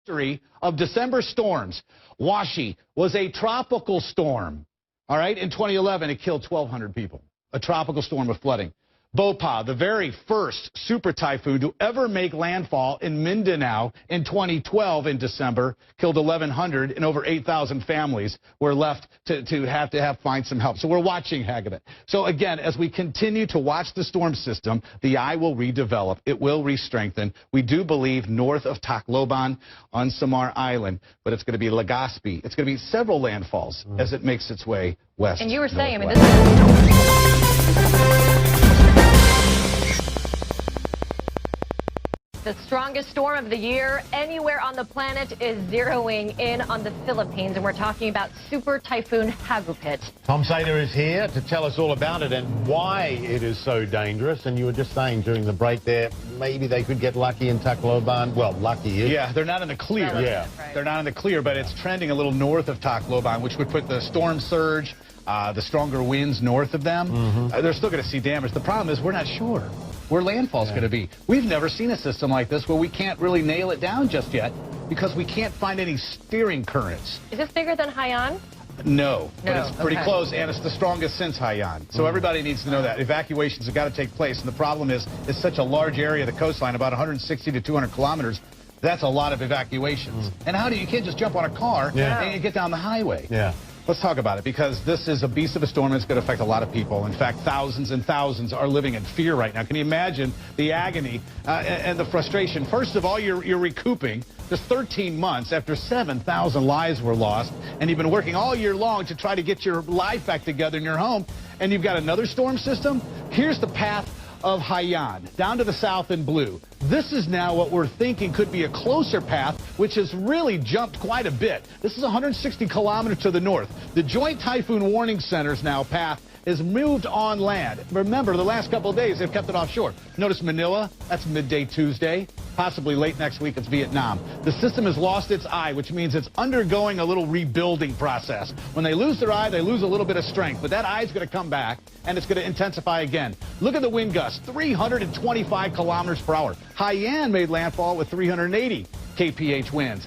History of December storms. Washi was a tropical storm. All right, in 2011, it killed 1,200 people. A tropical storm of flooding. Bhopal, the very first super typhoon to ever make landfall in Mindanao in 2012 in December, killed 1,100 and over 8,000 families were left to find some help. So we're watching Hagabit. So again, as we continue to watch the storm system, the eye will redevelop. It will re-strengthen. We do believe north of Tacloban on Samar Island, but it's going to be Legazpi. It's going to be several landfalls as it makes its way west. And you were saying, I mean, the strongest storm of the year anywhere on the planet is zeroing in on the Philippines, and we're talking about Super Typhoon Hagupit. Tom Sater is here to tell us all about it and why it is so dangerous. And you were just saying during the break there, maybe they could get lucky in Tacloban. Well, lucky is. Yeah, they're not in the clear. Yeah. Right. They're not in the clear, but it's trending a little north of Tacloban, which would put the storm surge, the stronger winds north of them. They're still going to see damage. The problem is we're not sure where landfall's going to be. We've never seen a system like this where we can't really nail it down just yet because we can't find any steering currents. Is this bigger than Haiyan? No, but it's pretty okay. close, and it's the strongest since Haiyan. So everybody needs to know that. Evacuations have got to take place, and the problem is it's such a large area of the coastline, about 160 to 200 kilometers. That's a lot of evacuations. And how do you can't just jump on a car and get down the highway. Yeah. Let's talk about it, because this is a beast of a storm. It's going to affect a lot of people. In fact, thousands and thousands are living in fear right now. Can you imagine the agony and the frustration? First of all, you're recouping just 13 months after 7,000 lives were lost, and you've been working all year long to try to get your life back together in your home, and you've got another storm system. Here's the path of Haiyan, down to the south in blue. This is now what we're thinking could be a closer path, which has really jumped quite a bit. This is 160 kilometers to the north. The Joint Typhoon Warning Center's now path is moved on land. Remember, the last couple of days, they've kept it offshore. Notice Manila, that's midday Tuesday. Possibly late next week, it's Vietnam. The system has lost its eye, which means it's undergoing a little rebuilding process. When they lose their eye, they lose a little bit of strength, but that eye is going to come back, and it's going to intensify again. Look at the wind gusts, 325 kilometers per hour. Haiyan made landfall with 380 kph winds.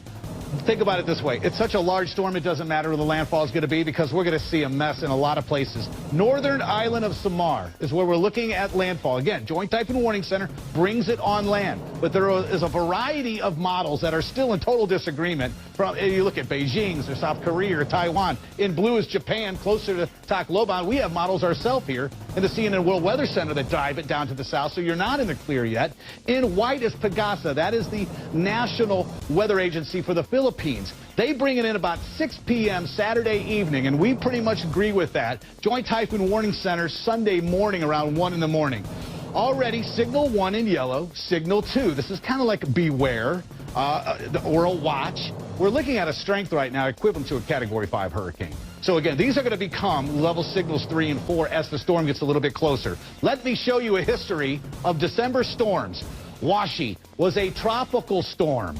Think about it this way. It's such a large storm, it doesn't matter where the landfall is going to be, because we're going to see a mess in a lot of places. Northern island of Samar is where we're looking at landfall. Again, Joint Typhoon Warning Center brings it on land, but there is a variety of models that are still in total disagreement. You look at Beijing's or South Korea or Taiwan. In blue is Japan, closer to Tacloban. We have models ourselves here in the CNN World Weather Center that drive it down to the south, so you're not in the clear yet. In white is Pagasa. That is the National Weather Agency for the Philippines. They bring it in about 6 p.m. Saturday evening, and we pretty much agree with that. Joint Typhoon Warning Center Sunday morning around 1 in the morning. Already signal 1 in yellow, signal 2. This is kind of like beware or a watch. We're looking at a strength right now equivalent to a Category 5 hurricane. So again, these are going to become level signals 3 and 4 as the storm gets a little bit closer. Let me show you a history of December storms. Washi was a tropical storm.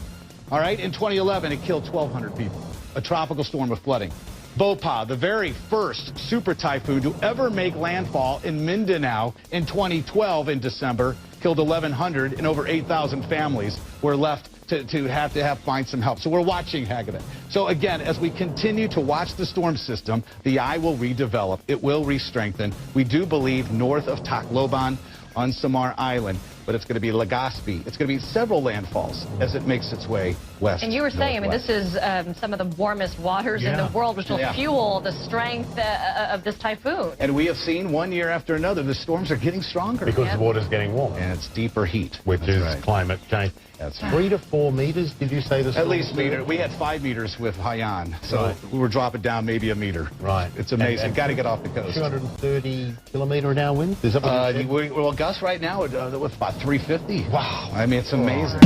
All right, in 2011, it killed 1,200 people. A tropical storm of flooding. Bhopal, the very first super typhoon to ever make landfall in Mindanao in 2012 in December, killed 1,100 and over 8,000 families were left to find some help. So we're watching Hagabit. So again, as we continue to watch the storm system, the eye will redevelop. It will re-strengthen. We do believe north of Tacloban on Samar Island, but it's going to be Legazpi. It's going to be several landfalls as it makes its way west. And you were saying, I mean, this is some of the warmest waters in the world, which will fuel the strength of this typhoon. And we have seen one year after another, the storms are getting stronger. Because the water's getting warmer. And it's deeper heat. Which is climate change. That's right. 3 to 4 meters, did you say this? At least meter. We had 5 meters with Haiyan, so we were dropping down maybe a meter. Right. It's amazing. Got to get off the coast. 230 kilometer an hour wind? Is that what well, Gus right now with about 350. Wow. I mean, it's amazing.